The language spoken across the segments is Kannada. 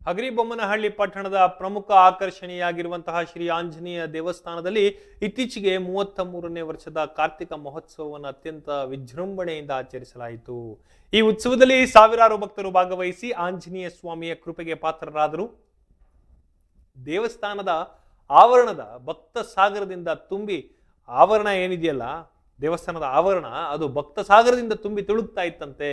ಹಗರಿಬೊಮ್ಮನಹಳ್ಳಿ ಪಟ್ಟಣದ ಪ್ರಮುಖ ಆಕರ್ಷಣೆಯಾಗಿರುವಂತಹ ಶ್ರೀ ಆಂಜನೇಯ ದೇವಸ್ಥಾನದಲ್ಲಿ ಇತ್ತೀಚೆಗೆ 33ನೇ ವರ್ಷದ ಕಾರ್ತಿಕ ಮಹೋತ್ಸವವನ್ನು ಅತ್ಯಂತ ವಿಜೃಂಭಣೆಯಿಂದ ಆಚರಿಸಲಾಯಿತು. ಈ ಉತ್ಸವದಲ್ಲಿ ಸಾವಿರಾರು ಭಕ್ತರು ಭಾಗವಹಿಸಿ ಆಂಜನೇಯ ಸ್ವಾಮಿಯ ಕೃಪೆಗೆ ಪಾತ್ರರಾದರು. ದೇವಸ್ಥಾನದ ಆವರಣದ ಭಕ್ತ ಸಾಗರದಿಂದ ತುಂಬಿ ಆವರಣ ಏನಿದೆಯಲ್ಲ, ದೇವಸ್ಥಾನದ ಆವರಣ ಅದು ಭಕ್ತ ಸಾಗರದಿಂದ ತುಂಬಿ ತುಳುಕ್ತಾ ಇತ್ತಂತೆ.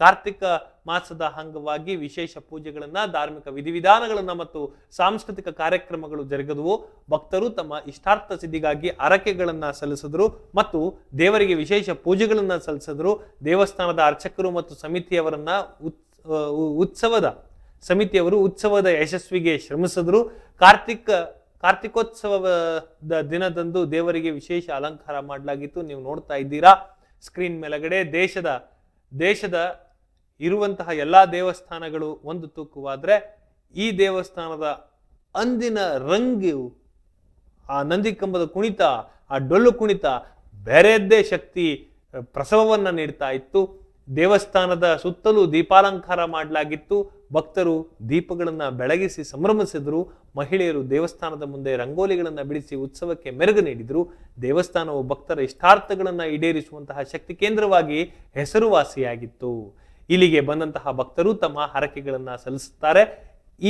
ಕಾರ್ತಿಕ ಮಾಸದ ಅಂಗವಾಗಿ ವಿಶೇಷ ಪೂಜೆಗಳನ್ನ, ಧಾರ್ಮಿಕ ವಿಧಿವಿಧಾನಗಳನ್ನ ಮತ್ತು ಸಾಂಸ್ಕೃತಿಕ ಕಾರ್ಯಕ್ರಮಗಳು ಜರುಗಿದವು. ಭಕ್ತರು ತಮ್ಮ ಇಷ್ಟಾರ್ಥ ಸಿದ್ಧಿಗಾಗಿ ಹರಕೆಗಳನ್ನ ಸಲ್ಲಿಸಿದ್ರು ಮತ್ತು ದೇವರಿಗೆ ವಿಶೇಷ ಪೂಜೆಗಳನ್ನ ಸಲ್ಲಿಸಿದ್ರು. ದೇವಸ್ಥಾನದ ಅರ್ಚಕರು ಮತ್ತು ಸಮಿತಿಯವರು ಉತ್ಸವದ ಯಶಸ್ವಿಗೆ ಶ್ರಮಿಸಿದ್ರು. ಕಾರ್ತಿಕೋತ್ಸವದ ದಿನದಂದು ದೇವರಿಗೆ ವಿಶೇಷ ಅಲಂಕಾರ ಮಾಡಲಾಗಿತ್ತು. ನೀವು ನೋಡ್ತಾ ಇದ್ದೀರಾ ಸ್ಕ್ರೀನ್ ಮೇಲಗಡೆ. ದೇಶದ ಇರುವಂತಹ ಎಲ್ಲಾ ದೇವಸ್ಥಾನಗಳು ಒಂದು ತೂಕವಾದ್ರೆ ಈ ದೇವಸ್ಥಾನದ ಅಂದಿನ ರಂಗು, ಆ ನಂದಿಕಂಬದ ಕುಣಿತ, ಆ ಡೊಳ್ಳು ಕುಣಿತ ಬೇರೆಯದ್ದೇ ಶಕ್ತಿ ಪ್ರಸವವನ್ನ ನೀಡ್ತಾ ಇತ್ತು. ದೇವಸ್ಥಾನದ ಸುತ್ತಲೂ ದೀಪಾಲಂಕಾರ ಮಾಡಲಾಗಿತ್ತು. ಭಕ್ತರು ದೀಪಗಳನ್ನ ಬೆಳಗಿಸಿ ಸಂಭ್ರಮಿಸಿದ್ರು. ಮಹಿಳೆಯರು ದೇವಸ್ಥಾನದ ಮುಂದೆ ರಂಗೋಲಿಗಳನ್ನ ಬಿಡಿಸಿ ಉತ್ಸವಕ್ಕೆ ಮೆರುಗು ನೀಡಿದ್ರು. ದೇವಸ್ಥಾನವು ಭಕ್ತರ ಇಷ್ಟಾರ್ಥಗಳನ್ನ ಈಡೇರಿಸುವಂತಹ ಶಕ್ತಿ ಕೇಂದ್ರವಾಗಿ ಹೆಸರುವಾಸಿಯಾಗಿತ್ತು. ಇಲ್ಲಿಗೆ ಬಂದಂತಹ ಭಕ್ತರು ತಮ್ಮ ಹರಕೆಗಳನ್ನ ಸಲ್ಲಿಸುತ್ತಾರೆ.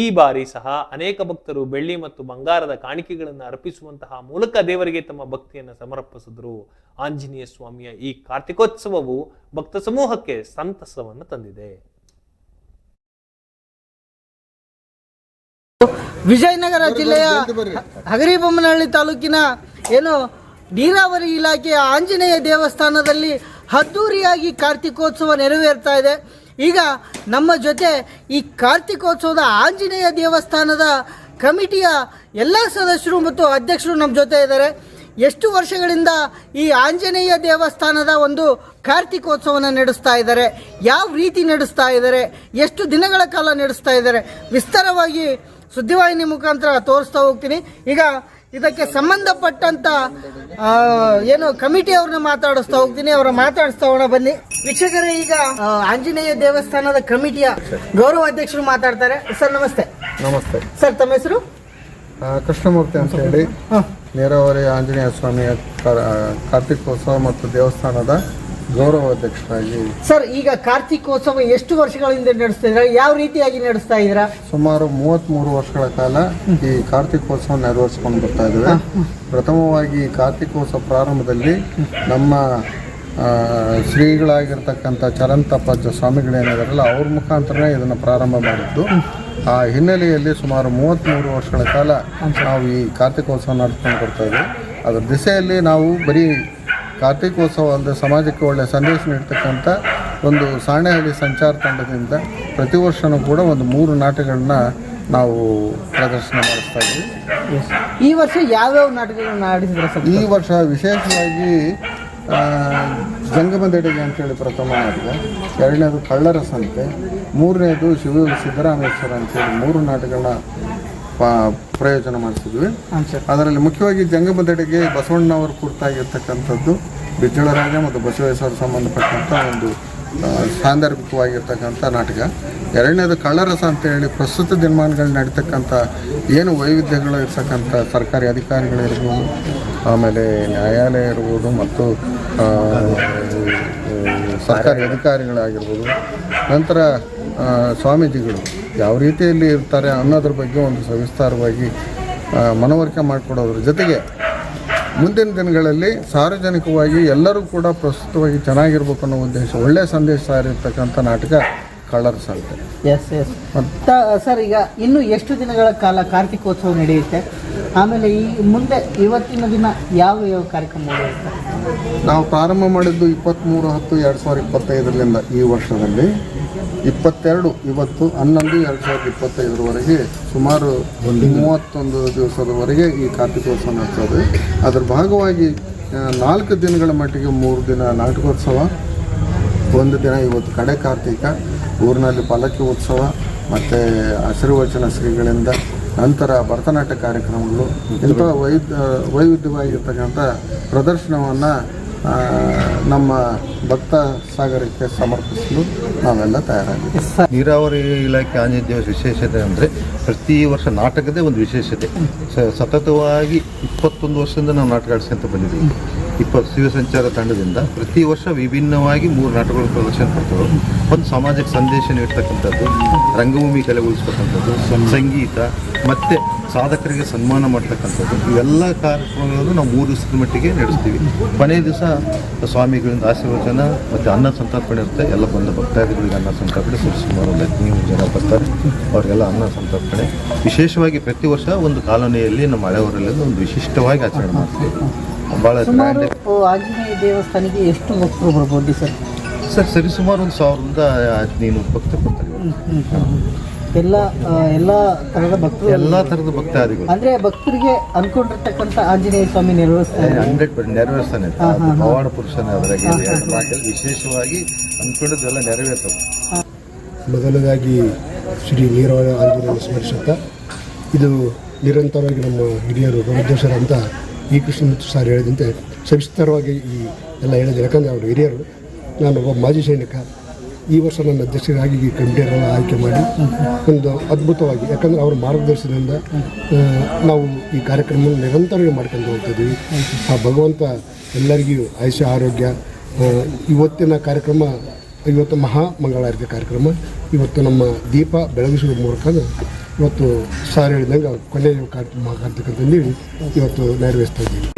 ಈ ಬಾರಿ ಸಹ ಅನೇಕ ಭಕ್ತರು ಬೆಳ್ಳಿ ಮತ್ತು ಬಂಗಾರದ ಕಾಣಿಕೆಗಳನ್ನು ಅರ್ಪಿಸುವಂತಹ ಮೂಲಕ ದೇವರಿಗೆ ತಮ್ಮ ಭಕ್ತಿಯನ್ನು ಸಮರ್ಪಿಸಿದ್ರು. ಆಂಜನೇಯ ಸ್ವಾಮಿಯ ಈ ಕಾರ್ತಿಕೋತ್ಸವವು ಭಕ್ತ ಸಮೂಹಕ್ಕೆ ಸಂತಸವನ್ನು ತಂದಿದೆ. ವಿಜಯನಗರ ಜಿಲ್ಲೆಯ ಹಗರಿಬೊಮ್ಮನಹಳ್ಳಿ ತಾಲೂಕಿನ ನೀರಾವರಿ ಇಲಾಖೆಯ ಆಂಜನೇಯ ದೇವಸ್ಥಾನದಲ್ಲಿ ಅದ್ದೂರಿಯಾಗಿ ಕಾರ್ತಿಕೋತ್ಸವ ನೆರವೇರ್ತಾ ಇದೆ. ಈಗ ನಮ್ಮ ಜೊತೆ ಈ ಕಾರ್ತಿಕೋತ್ಸವದ ಆಂಜನೇಯ ದೇವಸ್ಥಾನದ ಕಮಿಟಿಯ ಎಲ್ಲ ಸದಸ್ಯರು ಮತ್ತು ಅಧ್ಯಕ್ಷರು ನಮ್ಮ ಜೊತೆ ಇದ್ದಾರೆ. ಎಷ್ಟು ವರ್ಷಗಳಿಂದ ಈ ಆಂಜನೇಯ ದೇವಸ್ಥಾನದ ಒಂದು ಕಾರ್ತಿಕೋತ್ಸವನ ನಡೆಸ್ತಾ ಇದ್ದಾರೆ, ಯಾವ ರೀತಿ ನಡೆಸ್ತಾ ಇದ್ದಾರೆ, ಎಷ್ಟು ದಿನಗಳ ಕಾಲ ನಡೆಸ್ತಾ ಇದ್ದಾರೆ, ವಿಸ್ತಾರವಾಗಿ ಸುದ್ದಿವಾಹಿನಿ ಮುಖಾಂತರ ತೋರಿಸ್ತಾ ಹೋಗ್ತೀನಿ. ಈಗ ಇದಕ್ಕೆ ಸಂಬಂಧಪಟ್ಟಂತ ಕಮಿಟಿಯವ್ರನ್ನ ಮಾತಾಡಿಸ್ತಾ ಹೋಗ್ತೀನಿ. ಅವರ ಮಾತಾಡಿಸ್ತಾ ಹೋಗೋಣ ಬನ್ನಿ ವೀಕ್ಷಕರೇ. ಈಗ ಆಂಜನೇಯ ದೇವಸ್ಥಾನದ ಕಮಿಟಿಯ ಗೌರವ ಅಧ್ಯಕ್ಷರು ಮಾತಾಡ್ತಾರೆ. ಸರ್ ನಮಸ್ತೆ. ನಮಸ್ತೆ ಸರ್, ತಮ್ಮ ಹೆಸರು? ಕೃಷ್ಣಮೂರ್ತಿ ಅಂತ ಹೇಳಿ, ನೀರಾವರಿ ಆಂಜನೇಯ ಸ್ವಾಮಿಯ ಕಾರ್ತಿಕೋತ್ಸವ ಮತ್ತು ದೇವಸ್ಥಾನದ ಗೌರವ ಅಧ್ಯಕ್ಷರಾಗಿ. ಸರ್, ಈಗ ಕಾರ್ತಿಕೋತ್ಸವ ಎಷ್ಟು ವರ್ಷಗಳಿಂದ ನಡೆಸ್ತಾ ಇದ್ದೀರಾ, ಯಾವ ರೀತಿಯಾಗಿ ನಡೆಸ್ತಾ ಇದ್ದೀರಾ? ಸುಮಾರು 33 ವರ್ಷಗಳ ಕಾಲ ಈ ಕಾರ್ತಿಕೋತ್ಸವ ನೆರವೇರಿಸಿಕೊಂಡು ಬರ್ತಾ ಇದ್ದೇವೆ. ಪ್ರಥಮವಾಗಿ ಕಾರ್ತಿಕೋತ್ಸವ ಪ್ರಾರಂಭದಲ್ಲಿ ನಮ್ಮ ಶ್ರೀಗಳಾಗಿರ್ತಕ್ಕಂಥ ಚರಂತಪ್ಪ ಸ್ವಾಮಿಗಳೇನಿದಾರಲ್ಲ ಅವ್ರ ಮುಖಾಂತರನೇ ಇದನ್ನು ಪ್ರಾರಂಭ ಮಾಡಿದ್ದು. ಆ ಹಿನ್ನೆಲೆಯಲ್ಲಿ ಸುಮಾರು 33 ವರ್ಷಗಳ ಕಾಲ ನಾವು ಈ ಕಾರ್ತಿಕೋತ್ಸವ ನಡೆಸ್ಕೊಂಡು ಬರ್ತಾ ಇದ್ದೀವಿ. ಅದರ ದಿಸೆಯಲ್ಲಿ ನಾವು ಬರೀ ಕಾರ್ತಿಕೋತ್ಸವ ಅಲ್ಲದೆ ಸಮಾಜಕ್ಕೆ ಒಳ್ಳೆಯ ಸಂದೇಶ ನೀಡ್ತಕ್ಕಂಥ ಒಂದು ಸಾಣೆಹಳ್ಳಿ ಸಂಚಾರ ತಂಡದಿಂದ ಪ್ರತಿ ವರ್ಷವೂ ಕೂಡ ಒಂದು 3 ನಾಟಕಗಳನ್ನ ನಾವು ಪ್ರದರ್ಶನ ಮಾಡಿಸ್ತಾ ಇದ್ವಿ. ಈ ವರ್ಷ ಯಾವ್ಯಾವ ನಾಟಕಗಳನ್ನ ಆಡಿಸಿದ್ರೆ ಸರ್? ಈ ವರ್ಷ ವಿಶೇಷವಾಗಿ ಜಂಗಮದೆಡೆಗೆ ಅಂತೇಳಿ ಪ್ರಥಮ ನಾಟಕ, ಎರಡನೇದು ಕಳ್ಳರ ಸಂತೆ, ಮೂರನೇದು ಸಿದ್ದರಾಮೇಶ್ವರ ಅಂತೇಳಿ 3 ನಾಟಕಗಳನ್ನ ಪ್ರಯೋಜನ ಮಾಡಿಸಿದ್ವಿ. ಅದರಲ್ಲಿ ಮುಖ್ಯವಾಗಿ ಜಂಗಮದೆಡೆಗೆ ಬಸವಣ್ಣನವರು ಕುರಿತಾಗಿರ್ತಕ್ಕಂಥದ್ದು, ಬಿಜ್ಜಳರಾಜ ಮತ್ತು ಬಸವೇಶ್ವರ ಸಂಬಂಧಪಟ್ಟಂಥ ಒಂದು ಸಾಂದರ್ಭಿಕವಾಗಿರ್ತಕ್ಕಂಥ ನಾಟಕ. ಎರಡನೇದು ಕಳ್ಳರಸ ಅಂತೇಳಿ ಪ್ರಸ್ತುತ ದಿನಮಾನಗಳು ನಡೀತಕ್ಕಂಥ ಏನು ವೈವಿಧ್ಯಗಳು ಇರ್ತಕ್ಕಂಥ ಸರ್ಕಾರಿ ಅಧಿಕಾರಿಗಳಿರ್ಬೋದು, ಆಮೇಲೆ ನ್ಯಾಯಾಲಯ ಇರ್ಬೋದು ಮತ್ತು ಸರ್ಕಾರಿ ಅಧಿಕಾರಿಗಳಾಗಿರ್ಬೋದು, ನಂತರ ಸ್ವಾಮೀಜಿಗಳು ಯಾವ ರೀತಿಯಲ್ಲಿ ಇರ್ತಾರೆ ಅನ್ನೋದ್ರ ಬಗ್ಗೆ ಒಂದು ಸವಿಸ್ತಾರವಾಗಿ ಮನವರಿಕೆ ಮಾಡಿಕೊಡೋದ್ರ ಜೊತೆಗೆ ಮುಂದಿನ ದಿನಗಳಲ್ಲಿ ಸಾರ್ವಜನಿಕವಾಗಿ ಎಲ್ಲರೂ ಕೂಡ ಪ್ರಸ್ತುತವಾಗಿ ಚೆನ್ನಾಗಿರ್ಬೇಕು ಅನ್ನೋ ಉದ್ದೇಶ, ಒಳ್ಳೆಯ ಸಂದೇಶ ಸಾರಿರ್ತಕ್ಕಂಥ ನಾಟಕ ಕಳ್ಳರ ಸಂತೆ. ಸರ್, ಈಗ ಇನ್ನು ಎಷ್ಟು ದಿನಗಳ ಕಾಲ ಕಾರ್ತಿಕೋತ್ಸವ ನಡೆಯುತ್ತೆ? ಆಮೇಲೆ ಈ ಮುಂದೆ ಇವತ್ತಿನ ದಿನ ಯಾವ ಕಾರ್ಯಕ್ರಮ ನಡೆಯುತ್ತೆ? ನಾವು ಪ್ರಾರಂಭ ಮಾಡಿದ್ದು 23/10/2025 ಈ ವರ್ಷದಲ್ಲಿ 22 ಇವತ್ತು 11/2025 ಸುಮಾರು 31 ದಿವಸದವರೆಗೆ ಈ ಕಾರ್ತಿಕೋತ್ಸವ ನಡೆಸೋದು. ಅದರ ಭಾಗವಾಗಿ 4 ದಿನಗಳ ಮಟ್ಟಿಗೆ 3 ದಿನ ನಾಟಕೋತ್ಸವ, 1 ದಿನ ಇವತ್ತು ಕಡೆ ಕಾರ್ತಿಕ, ಊರಿನಲ್ಲಿ ಪಲ್ಲಕ್ಕಿ ಉತ್ಸವ ಮತ್ತು ಆಶೀರ್ವಚನ ಶ್ರೀಗಳಿಂದ, ನಂತರ ಭರತನಾಟ್ಯ ಕಾರ್ಯಕ್ರಮಗಳು, ಇಂಥ ವೈವಿಧ್ಯವಾಗಿರ್ತಕ್ಕಂಥ ಪ್ರದರ್ಶನವನ್ನು ನಮ್ಮ ಭಕ್ತ ಸಾಗರಕ್ಕೆ ಸಮರ್ಪಿಸಲು ನಾವೆಲ್ಲ ತಯಾರಾಗಿದ್ದೀವಿ. ನೀರಾವರಿ ಇಲಾಖೆ ಆಂಜನೇಯ ದೇವರ ವಿಶೇಷತೆ ಅಂದರೆ ಪ್ರತಿ ವರ್ಷ ನಾಟಕದೇ ಒಂದು ವಿಶೇಷತೆ. ಸತತವಾಗಿ 21 ವರ್ಷದಿಂದ ನಾವು ನಾಟಕ ಆಡಿಸ್ಕೊಂತ ಬಂದಿದ್ದೀವಿ. ಶಿವ ಸಂಚಾರ ತಂಡದಿಂದ ಪ್ರತಿ ವರ್ಷ ವಿಭಿನ್ನವಾಗಿ 3 ನಾಟಕಗಳು ಪ್ರದರ್ಶನ ಕೊಡ್ತವೆ. ಒಂದು ಸಮಾಜಕ್ಕೆ ಸಂದೇಶ ನೀಡ್ತಕ್ಕಂಥದ್ದು, ರಂಗಭೂಮಿ ಕಲೆ ಉಳಿಸ್ತಕ್ಕಂಥದ್ದು, ಸಂಗೀತ ಮತ್ತು ಸಾಧಕರಿಗೆ ಸನ್ಮಾನ ಮಾಡ್ತಕ್ಕಂಥದ್ದು, ಇವೆಲ್ಲ ಕಾರ್ಯಕ್ರಮಗಳನ್ನು ನಾವು 3 ದಿವಸದ ಮಟ್ಟಿಗೆ ನಡೆಸ್ತೀವಿ. ಕೊನೆಯ ದಿವಸ ಸ್ವಾಮಿಗಳಿಂದ ಆಶೀರ್ವಚನ ಮತ್ತು ಅನ್ನ ಸಂತರ್ಪಣೆ ಇರುತ್ತೆ. ಎಲ್ಲ ಬಂದ ಭಕ್ತಾದಿಗಳಿಗೆ ಅನ್ನ ಸಂತರ್ಪಣೆ ಸುಮಾರು 15 ಜನ ಬರ್ತಾರೆ. ಅವರಿಗೆಲ್ಲ ಅನ್ನ ಸಂತರ್ಪಣೆ ವಿಶೇಷವಾಗಿ ಪ್ರತಿ ವರ್ಷ ಒಂದು ಕಾಲೋನಿಯಲ್ಲಿ ನಮ್ಮ ಹಳೆಯವರಲ್ಲಿ ಒಂದು ವಿಶಿಷ್ಟವಾಗಿ ಆಚರಣೆ ಮಾಡ್ತೀವಿ. ಭಾಳ ಸುಮಾರು ಆಂಜನೇಯ ದೇವಸ್ಥಾನಕ್ಕೆ ಎಷ್ಟು ಭಕ್ತರು ಬರ್ಬೋದು ಸರ್? ಸರಿಸುಮಾರು ಒಂದು 1000-1500 ಭಕ್ತರು ಬರ್ತಾರೆ. ಎಲ್ಲ ಥರದ ಭಕ್ತರು, ಎಲ್ಲ ಥರದ ಭಕ್ತಾದಿಗಳು ಅಂದ್ರೆ ಭಕ್ತರಿಗೆ ಅನ್ಕೊಂಡಿರ್ತಕ್ಕಂಥ ಆಂಜನೇಯ ಸ್ವಾಮಿ ನೆರವೇರಿಸ್ತಾರೆ. 100% ನೆರವೇರಿಸ್ತಾನೆ. ಪವಾಡ ಪುರುಷನೇ ಅದರಾಗೆ ವಿಶೇಷವಾಗಿ ಅಂದ್ಕೊಂಡದ್ದೆಲ್ಲ ನೆರವೇರ್ತವೆ. ಮೊದಲದಾಗಿ ಶ್ರೀ ನೀರಾವರಿ ಆಂಜನೇಯ ಸ್ಮರಿಸುತ್ತಾ, ಇದು ನಿರಂತರವಾಗಿ ನಮ್ಮ ಹಿರಿಯರು ಗರುಡೇಶ್ವರ ಅಂತ ಈ ಕೃಷ್ಣಮೂರ್ತಿ ಸರ್ ಹೇಳಿದಂತೆ ಸವಿಸ್ತರವಾಗಿ ಈ ಎಲ್ಲ ಹೇಳಿದ್ರು. ಯಾಕಂದರೆ ಅವರು ಹಿರಿಯರು, ನಾನು ಒಬ್ಬ ಮಾಜಿ ಸೈನಿಕ. ಈ ವರ್ಷ ನನ್ನ ಅಧ್ಯಕ್ಷರಾಗಿ ಈ ಕಮಿಟಿಯರೆಲ್ಲ ಆಯ್ಕೆ ಮಾಡಿ ಒಂದು ಅದ್ಭುತವಾಗಿ, ಯಾಕಂದರೆ ಅವರ ಮಾರ್ಗದರ್ಶನದಿಂದ ನಾವು ಈ ಕಾರ್ಯಕ್ರಮವನ್ನು ನಿರಂತರವಾಗಿ ಮಾಡ್ಕೊಂಡು ಹೋಗ್ತಿದ್ದೀವಿ. ಆ ಭಗವಂತ ಎಲ್ಲರಿಗೂ ಆಯುಷ್ಯ ಆರೋಗ್ಯ. ಇವತ್ತಿನ ಕಾರ್ಯಕ್ರಮ ಇವತ್ತು ಮಹಾಮಂಗಳಾರತಿ ಕಾರ್ಯಕ್ರಮ. ಇವತ್ತು ನಮ್ಮ ದೀಪ ಬೆಳಗಿಸುವ ಮೂಲಕ ಇವತ್ತು ಸಾರ್ ಹೇಳಿದಂಗೆ ಕೊನೆಯ ಕಾರ್ಯಕ್ರಮ ಆಗ್ತಕ್ಕಂಥದ್ದು ಇವತ್ತು ನೆರವೇರಿಸ್ತಾ ಇದ್ದೀವಿ.